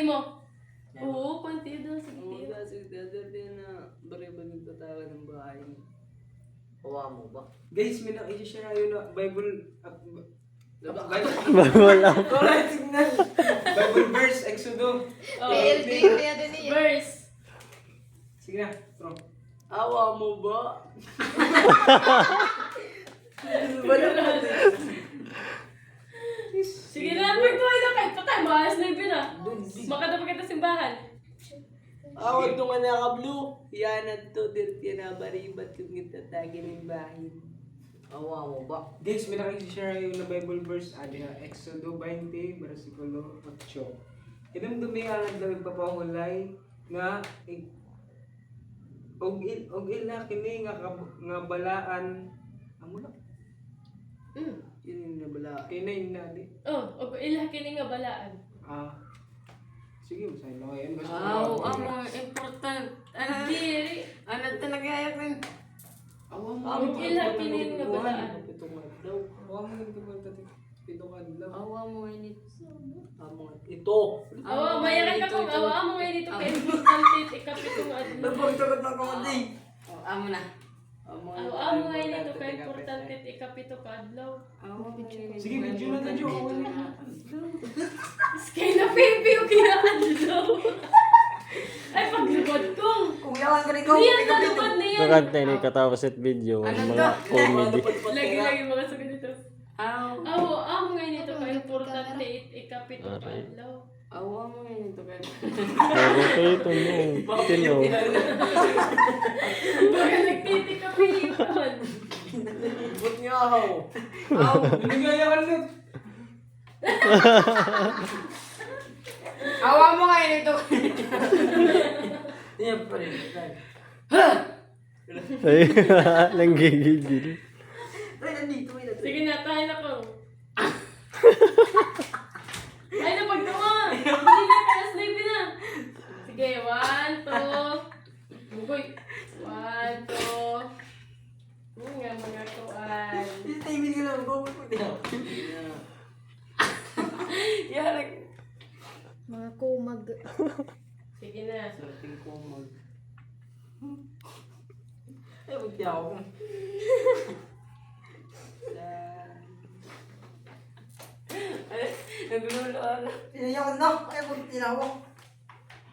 mo. Oo, konti daw. Oo, kasi dadalhin na bari-bari nagtataka ng bahay. Hawa mo ba? Guys, may nakikishare yun na Bible... Bawal ako. Correct signal! Bible verse, Exodo. Oh, PLD, kaya din niya. verse. Sige na, bro. Awa mo ba? Sige na, pagtuloy na kayo. Patay, maayos na yun ah. Makadapag kita simbahan. Awa itong anak ka blue. Yan at to, dirti na baribat kung itatagin ng bahay. Hawa mo ba? Guys, may nakikishare yun na Bible verse. Adi na, Exodo 20, versikulo 8. Inumdumi ang nagpapahulay nga og ila kini nga balaan amo na Yun yung nabala. kini na di Oh, og ilah kini nga balaan. sige usahin lang yan basta Ang important. Diri. Ano talaga yun? Awa mo. Og ilah kini nga balaan. Itong daw. awa mo lang pito ka lang Awa mo init. Ito. Awa, bayaran ka kung awa mo ngayon dito kay importante ikapitong adlaw. Nagpagsagot na ako di. Amo na. Awa mo ngayon dito kay importante ikapito ka adlaw. Awa mo. sige medyo na tayo Kay na pipi o kinaadlaw. Ay, paglugod kong. Kung yawan ka rin ko. Niyan, nalupad na yan. Nakanta ni katapos at video. Mga comedy. Lagi-lagi mga sagot dito. Aw. Awa mo ngayon dito kay importante ikapito ka adlaw. Awa mo ngayon ito ka. Okay, ito mo. Tino. Baka nagtitikapitan. But nga ako. aw binigaya ka lang Awa mo ngayon ito. Yan pa rin. Ay, nanggigigil. Ay, nandito. Sige na, tayo na kong. Ay, napagtawa. Hindi na, kaya sleepy na. Sige, 1, 2. Bugoy. 1, 2. Nga mga tuan. Timing ka lang. Go mo din. Yan. Mga kumag. Sige na. Sarting ko mag... Ay, buti ako. Nagulo na. Tinayaw na. Ay, buti tinawak.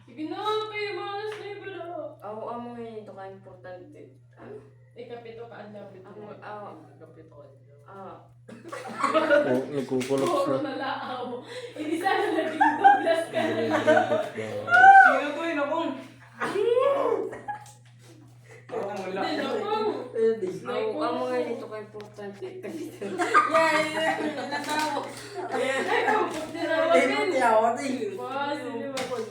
Sige na, kayo mga sleepy na. Awa mo ngayon ito ka importante. Ano? Ikapito ka adlaw. Awa. Kapito ka. Oh, nagkukulok Puro na. na laaw. Hindi sana naging Douglas ka na. sino to yun akong parang wala Hindi akong. Awa mo ngayon ito ka importante. Yan. Natawa. Ay, kapag tinawagin. Tinawa din. Positive.